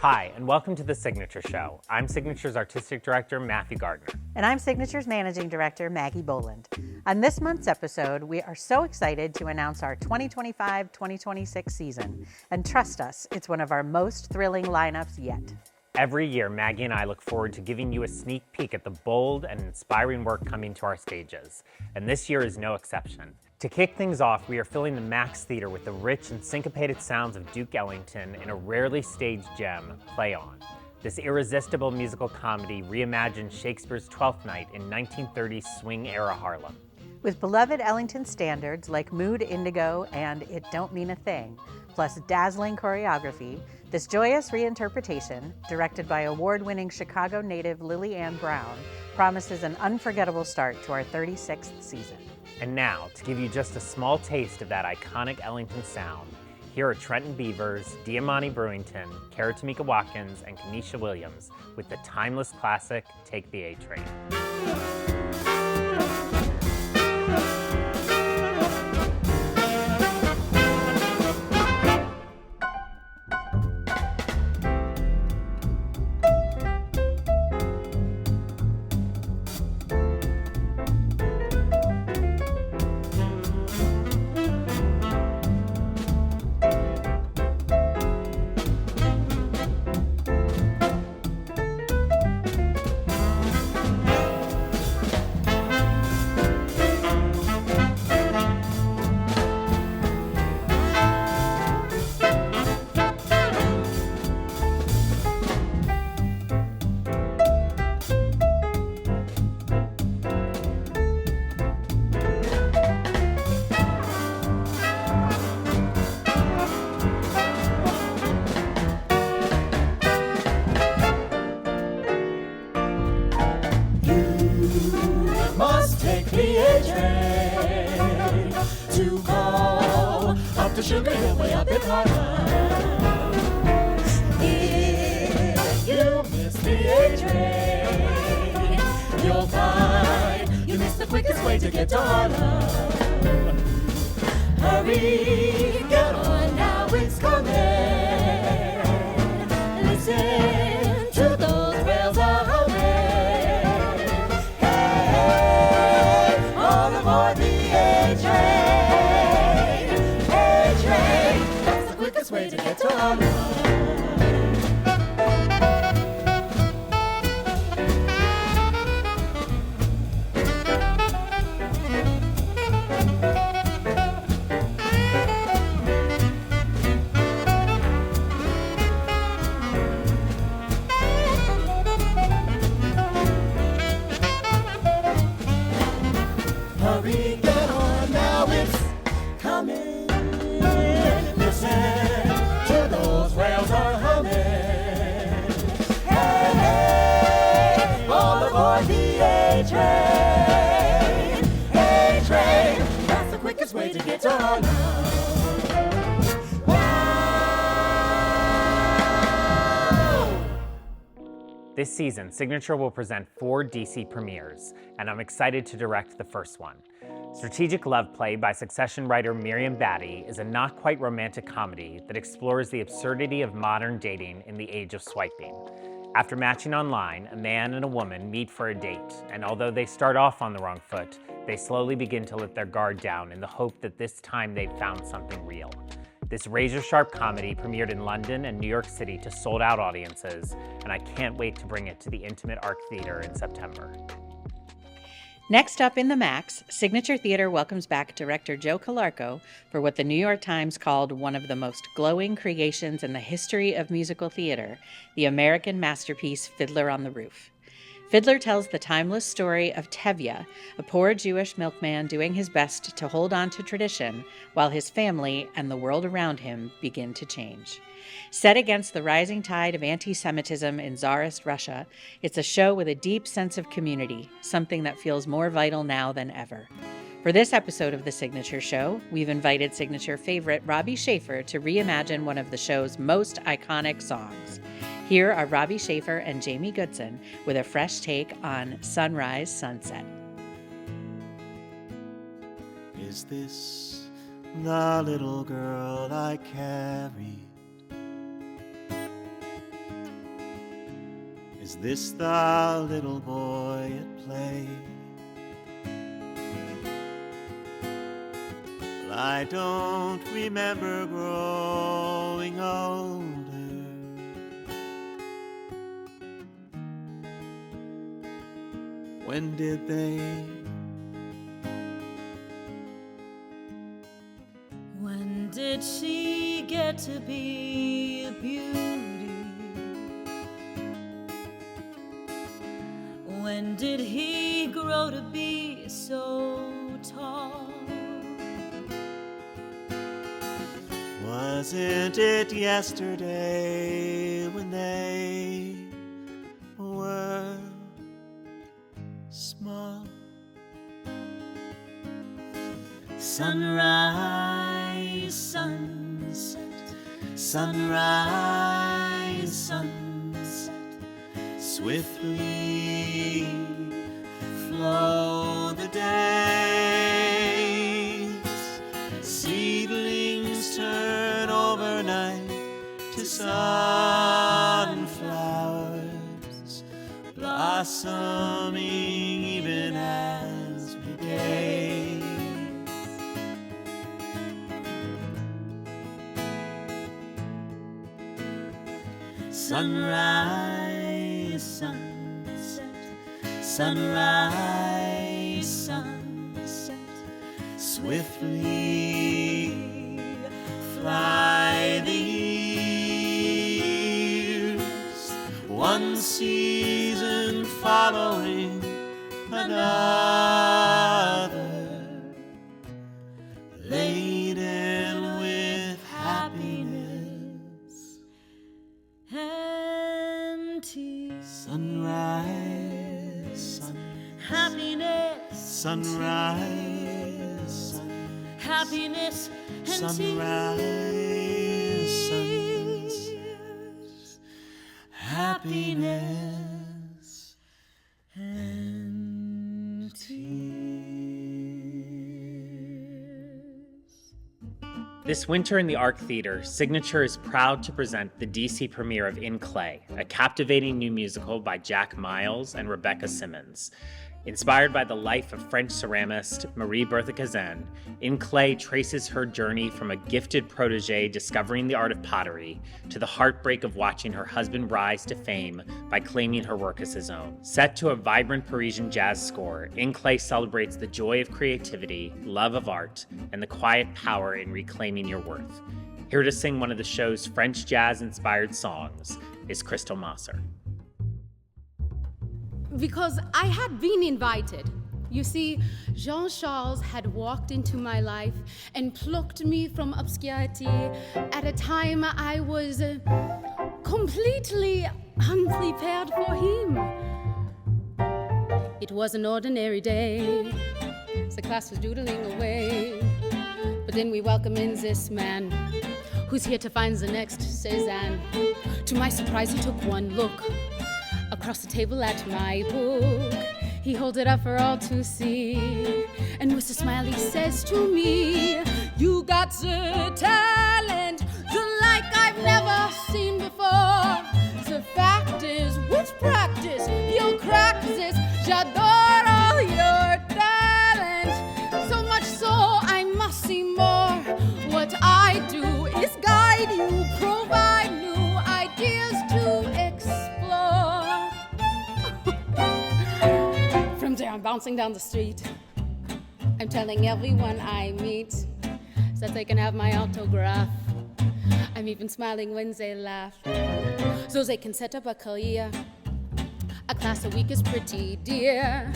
Hi, and welcome to The Signature Show. I'm Signature's Artistic Director, Matthew Gardner. And I'm Signature's Managing Director, Maggie Boland. On this month's episode, we are so excited to announce our 2025-2026 season. And trust us, it's one of our most thrilling lineups yet. Every year, Maggie and I look forward to giving you a sneak peek at the bold and inspiring work coming to our stages. And this year is no exception. To kick things off, we are filling the Max Theater with the rich and syncopated sounds of Duke Ellington in a rarely staged gem, Play On. This irresistible musical comedy reimagines Shakespeare's Twelfth Night in 1930s swing-era Harlem. With beloved Ellington standards like Mood Indigo and It Don't Mean a Thing, plus dazzling choreography, this joyous reinterpretation, directed by award-winning Chicago native Lily Ann Brown, promises an unforgettable start to our 36th season. And now, to give you just a small taste of that iconic Ellington sound, here are Trenton Beavers, Diamante Brewington, Kara Tamika Watkins, and Kenesha Williams with the timeless classic, Take the A Train. Sugar Hill way up in Harlem. If you miss the A train, you'll find you missed the quickest way to get to Harlem. Hurry, get on now, it's coming. Listen to those rails a humming. Hey, all aboard the A train. Way to get to Harlem. Hurry, get on now, it's coming. Listen. Rails are humming. Hey, hey, all aboard the A train. A train, that's the quickest way to get to Harlem. This season, Signature will present 4 DC premieres, and I'm excited to direct the first one. Strategic Love Play by Succession writer Miriam Batty is a not-quite-romantic comedy that explores the absurdity of modern dating in the age of swiping. After matching online, a man and a woman meet for a date, and although they start off on the wrong foot, they slowly begin to let their guard down in the hope that this time they've found something real. This razor-sharp comedy premiered in London and New York City to sold-out audiences, and I can't wait to bring it to the Intimate Arc Theater in September. Next up in the Max, Signature Theater welcomes back director Joe Calarco for what the New York Times called one of the most glowing creations in the history of musical theater, the American masterpiece Fiddler on the Roof. Fiddler tells the timeless story of Tevye, a poor Jewish milkman doing his best to hold on to tradition while his family and the world around him begin to change. Set against the rising tide of anti-Semitism in Tsarist Russia, it's a show with a deep sense of community, something that feels more vital now than ever. For this episode of The Signature Show, we've invited Signature favorite Robbie Schaefer to reimagine one of the show's most iconic songs. Here are Robbie Schaefer and Jamie Goodson with a fresh take on Sunrise Sunset. Is this the little girl I carried Is this the little boy at play? Well, I don't remember growing older. When did they? When did she get to be a beauty? When did he grow to be so tall? Wasn't it yesterday when they were small? Sunrise, sunset, sunrise, sunset, Swiftly flow the days. Seedlings turn overnight to sunflowers, blossoming even as we gaze. sunrise, sunset, sunrise, sunset, Swiftly fly the years, one season following another, laden with happiness. and tears. Sunrise, Happiness, sunrise, happiness, and sunrise, tears. happiness And tears. This winter in the Arc Theater, Signature is proud to present the DC premiere of In Clay, a captivating new musical by Jack Miles and Rebecca Simmons. Inspired by the life of French ceramist Marie Berthe Cazin, In Clay traces her journey from a gifted protege discovering the art of pottery to the heartbreak of watching her husband rise to fame by claiming her work as his own. Set to a vibrant Parisian jazz score, In Clay celebrates the joy of creativity, love of art, and the quiet power in reclaiming your worth. Here to sing one of the show's French jazz-inspired songs is Crystal Mosser. Because I had been invited. You see, Jean-Charles had walked into my life and plucked me from obscurity at a time I was completely unprepared for him. It was an ordinary day. The class was doodling away. But then we welcome in this man who's here to find the next Cézanne. To my surprise, he took one look across the table at my book. He holds it up for all to see, and with a smile he says to me, "You got the talent, the like I've never seen before. The fact is, with practice, you'll crack this. J'adore all your talent, so much so I must see more. What I do is guide you, provide new ideas to explore." From there, I'm bouncing down the street. I'm telling everyone I meet that they can have my autograph. I'm even smiling when they laugh, so they can set up a career. A class a week is pretty dear,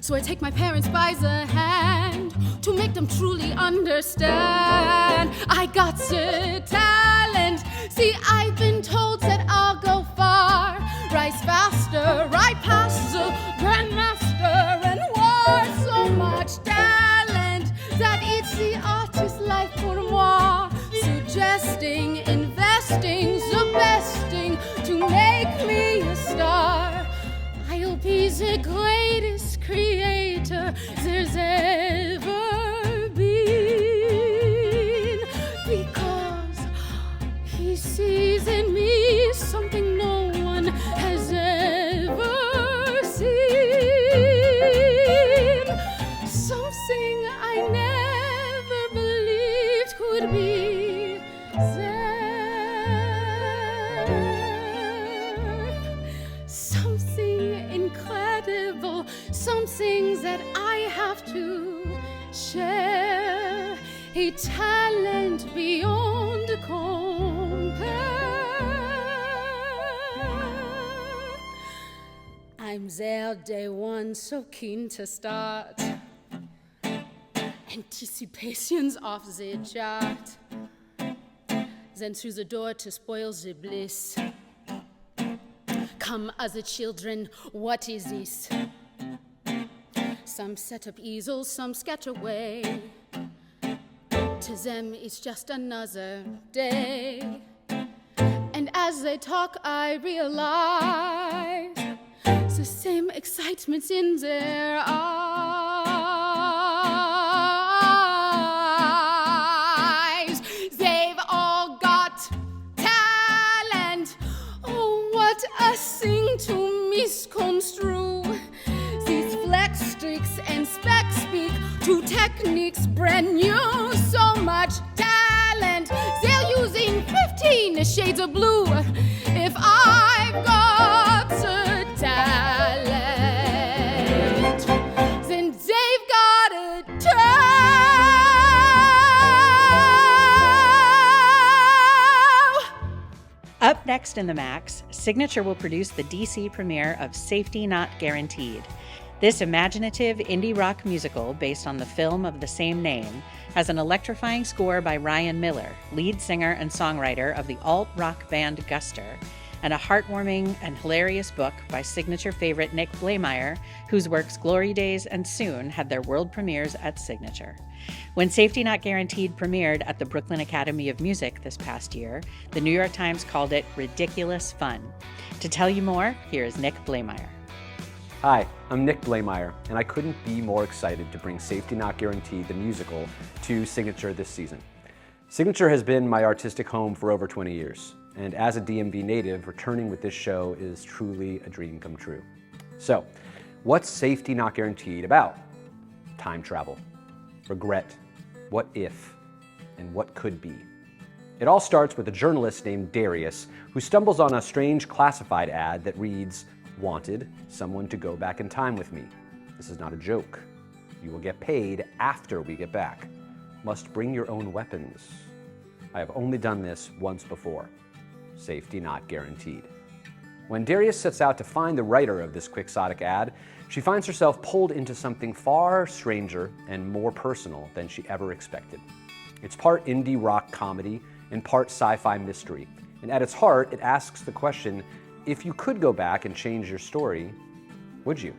so I take my parents by the hand to make them truly understand. I got the talent. See, I've been told that I'll go far. Rise faster, right past the grandmaster and war. So much talent that it's the artist's life pour moi. Suggesting, investing, the besting to make me a star. I'll be the greatest creator there's ever been, because he sees in me something no one has ever some things that I have to share. A talent beyond compare. I'm there day one, so keen to start. Anticipations off the chart. Then through the door to spoil the bliss. Come, other children, what is this? Some set up easels, some sketch away. To them, it's just another day. And as they talk, I realize the same excitement's in their eyes. They've all got talent. Oh, what a thing to misconstrue. These flex sticks and specs speak two techniques brand new. So much talent. They're using 15 shades of blue. If I've got the talent, then they've got it too. Up next in the Max, Signature will produce the DC premiere of Safety Not Guaranteed. This imaginative indie rock musical, based on the film of the same name, has an electrifying score by Ryan Miller, lead singer and songwriter of the alt-rock band Guster, and a heartwarming and hilarious book by Signature favorite Nick Blameyer, whose works Glory Days and Soon had their world premieres at Signature. When Safety Not Guaranteed premiered at the Brooklyn Academy of Music this past year, the New York Times called it ridiculous fun. To tell you more, here is Nick Blameyer. Hi, I'm Nick Blameyer, and I couldn't be more excited to bring Safety Not Guaranteed, the musical, to Signature this season. Signature has been my artistic home for over 20 years, and as a DMV native, returning with this show is truly a dream come true. So, what's Safety Not Guaranteed about? Time travel, regret, what if, and what could be. It all starts with a journalist named Darius who stumbles on a strange classified ad that reads, "Wanted, someone to go back in time with me. This is not a joke. You will get paid after we get back. Must bring your own weapons. I have only done this once before. Safety not guaranteed." When Darius sets out to find the writer of this quixotic ad, she finds herself pulled into something far stranger and more personal than she ever expected. It's part indie rock comedy and part sci-fi mystery, and at its heart, it asks the question, if you could go back and change your story, would you?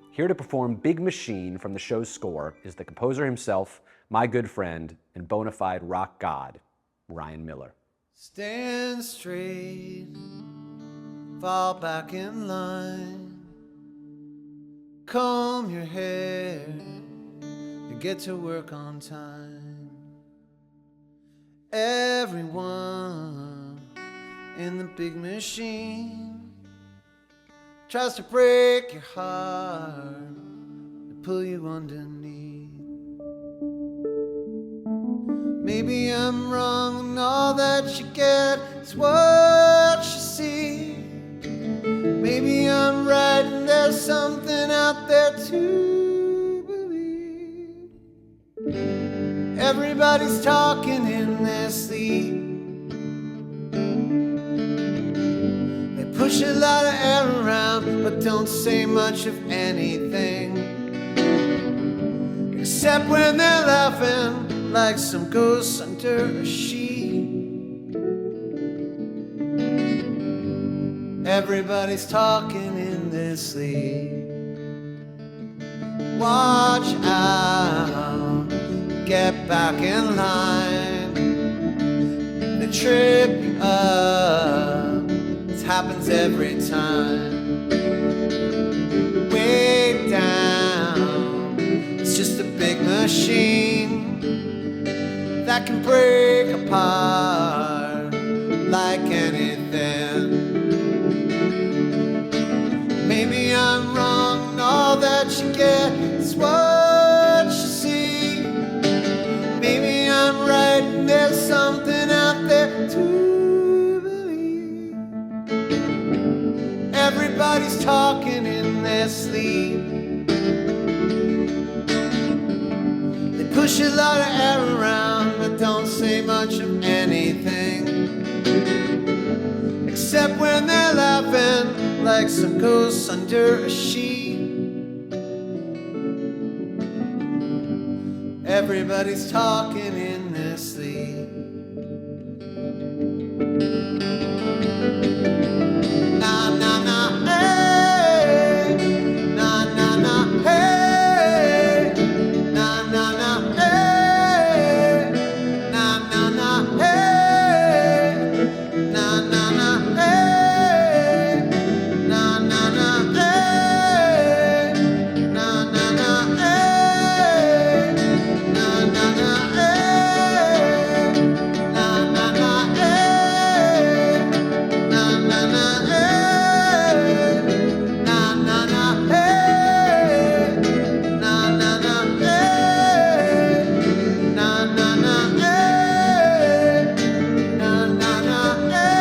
Here to perform Big Machine from the show's score is the composer himself, my good friend, and bona fide rock god, Ryan Miller. Stand straight, fall back in line, comb your hair, and get to work on time. Everyone in the big machine tries to break your heart, to pull you underneath. Maybe I'm wrong and all that you get is what you see. Maybe I'm right and there's something out there to believe. Everybody's talking in their sleep. They push a lot of air around but don't say much of anything, except when they're laughing like some ghosts under a sheet. Everybody's talking in their sleep. Watch out, get back in line. They trip you up, this happens every time. Way down, it's just a big machine that can break apart like anything. Maybe I'm wrong and all that you get is what you see. Maybe I'm right and there's something out there to believe. Everybody's talking in their their sleep. They push a lot of air around, but don't say much of anything, except when they're laughing like some ghosts under a sheet. Everybody's talking in their sleep. Na na na, hey, na na na, hey, na na na, hey, na na na, hey, na na na, hey, na na na, hey, na na na, hey, na na na, hey, na na na, hey, na na na, hey, na na na, hey, na na na, hey, na na na, hey, na na na, hey.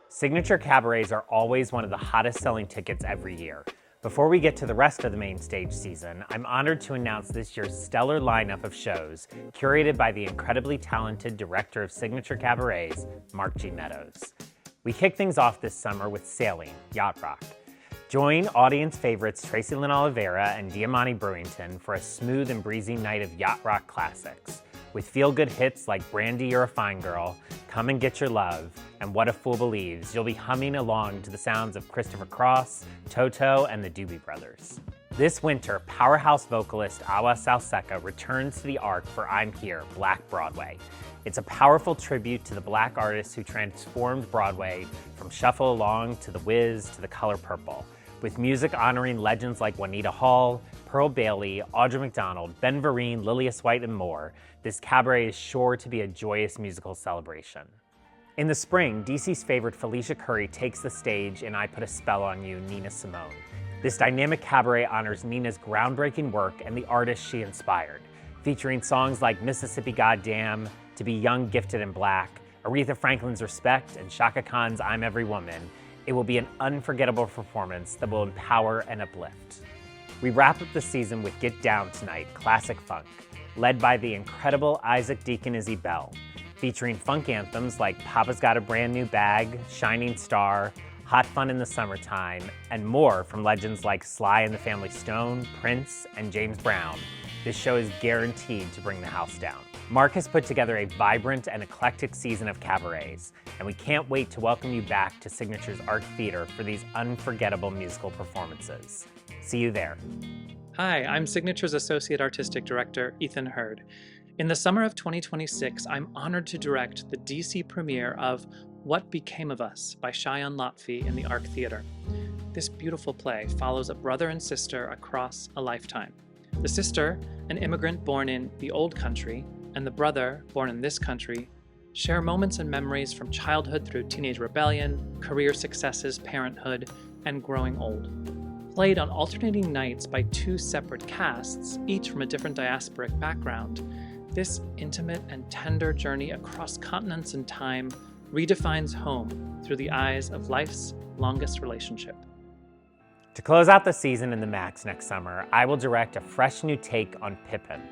Signature cabarets are always one of the hottest selling tickets every year. Before we get to the rest of the main stage season, I'm honored to announce this year's stellar lineup of shows curated by the incredibly talented director of Signature Cabarets, Mark G. Meadows. We kick things off this summer with Sailing, Yacht Rock. Join audience favorites Tracy Lynn Oliveira and Diamante Brewington for a smooth and breezy night of yacht rock classics, with feel-good hits like Brandy, You're a Fine Girl, Come and Get Your Love, and What a Fool Believes. You'll be humming along to the sounds of Christopher Cross, Toto, and the Doobie Brothers. This winter, powerhouse vocalist Awa Salseca returns to the Arc for I'm Here, Black Broadway. It's a powerful tribute to the Black artists who transformed Broadway from Shuffle Along to The Wiz to The Color Purple, with music honoring legends like Juanita Hall, Pearl Bailey, Audra McDonald, Ben Vereen, Lilias White, and more. This cabaret is sure to be a joyous musical celebration. In the spring, DC's favorite Felicia Curry takes the stage in I Put a Spell on You, Nina Simone. This dynamic cabaret honors Nina's groundbreaking work and the artists she inspired, featuring songs like Mississippi Goddamn, To Be Young, Gifted, and Black, Aretha Franklin's Respect, and Chaka Khan's I'm Every Woman. It will be an unforgettable performance that will empower and uplift. We wrap up the season with Get Down Tonight, classic funk, led by the incredible Isaac Deacon Izzy Bell, featuring funk anthems like Papa's Got a Brand New Bag, Shining Star, Hot Fun in the Summertime, and more from legends like Sly and the Family Stone, Prince, and James Brown. This show is guaranteed to bring the house down. Mark has put together a vibrant and eclectic season of cabarets, and we can't wait to welcome you back to Signature's Arc Theater for these unforgettable musical performances. See you there. Hi, I'm Signature's Associate Artistic Director, Ethan Hurd. In the summer of 2026, I'm honored to direct the DC premiere of What Became of Us by Cheyenne Lotfi in the Arc Theater. This beautiful play follows a brother and sister across a lifetime. The sister, an immigrant born in the old country, and the brother, born in this country, share moments and memories from childhood through teenage rebellion, career successes, parenthood, and growing old. Played on alternating nights by two separate casts, each from a different diasporic background, this intimate and tender journey across continents and time redefines home through the eyes of life's longest relationship. To close out the season in the Max next summer, I will direct a fresh new take on Pippin.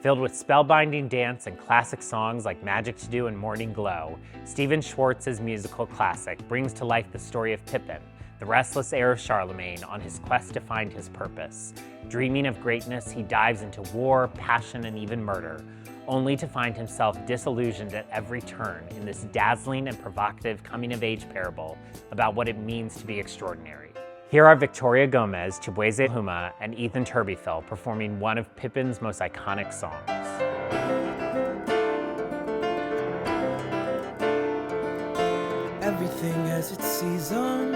Filled with spellbinding dance and classic songs like Magic to Do and Morning Glow, Stephen Schwartz's musical classic brings to life the story of Pippin, the restless heir of Charlemagne on his quest to find his purpose. Dreaming of greatness, he dives into war, passion, and even murder, only to find himself disillusioned at every turn in this dazzling and provocative coming-of-age parable about what it means to be extraordinary. Here are Victoria Gomez, Chibueze Huma, and Ethan Turbyfill performing one of Pippin's most iconic songs. Everything has its season,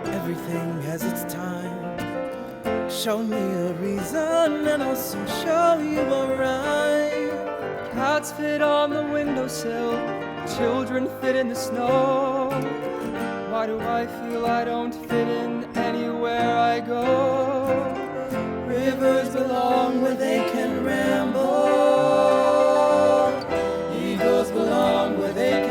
everything has its time. Show me a reason and I'll soon show you a rhyme. Cats fit on the windowsill, children fit in the snow. Why do I feel I don't fit in anywhere I go? Rivers belong where they can ramble. Eagles belong where they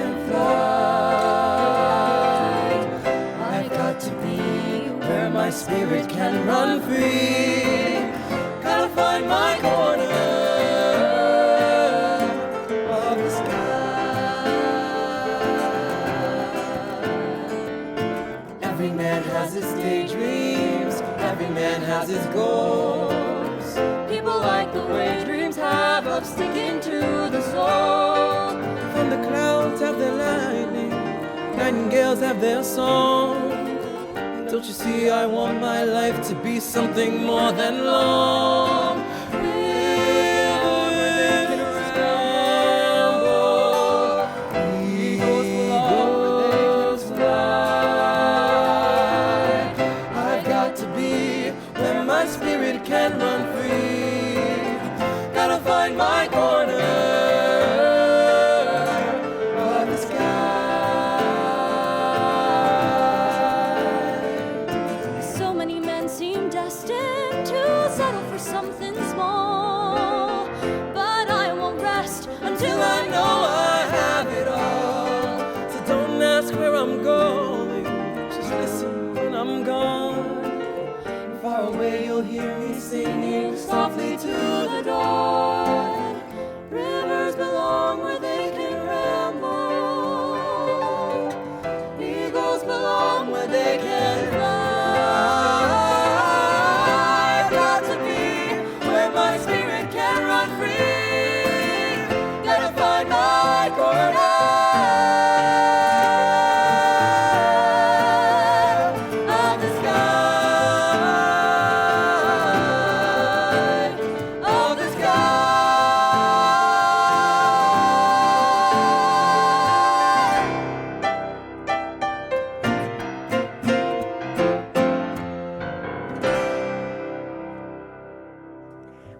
love sticking to the soul. From the clouds have their lightning, nightingales have their song. Don't you see, I want my life to be something more than long. Eagles fly. I've got to be where my spirit can run free. Gotta find my corner of the sky. So many men seem destined to settle for something small, but I won't rest until I know I have it all. So don't ask where I'm going, just listen when I'm gone. Far away you'll hear me singing softly to the dawn. Rivers belong where they can ramble. Eagles belong where they can fly. I've got to be where my spirit can run free. Gotta find my corner of the sky, of the sky.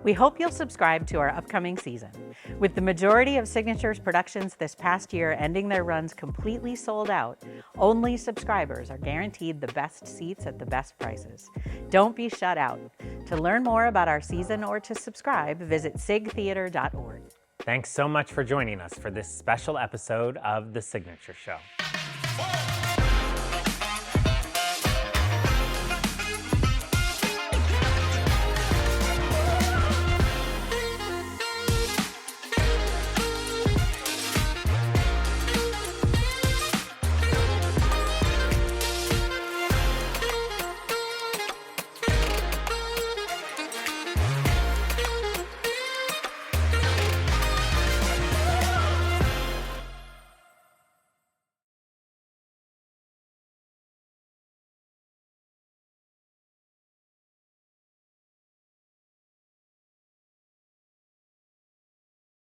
We hope you'll subscribe to our upcoming season. With the majority of Signature's productions this past year ending their runs completely sold out, only subscribers are guaranteed the best seats at the best prices. Don't be shut out. To learn more about our season or to subscribe, visit sigtheater.org. Thanks so much for joining us for this special episode of The Signature Show.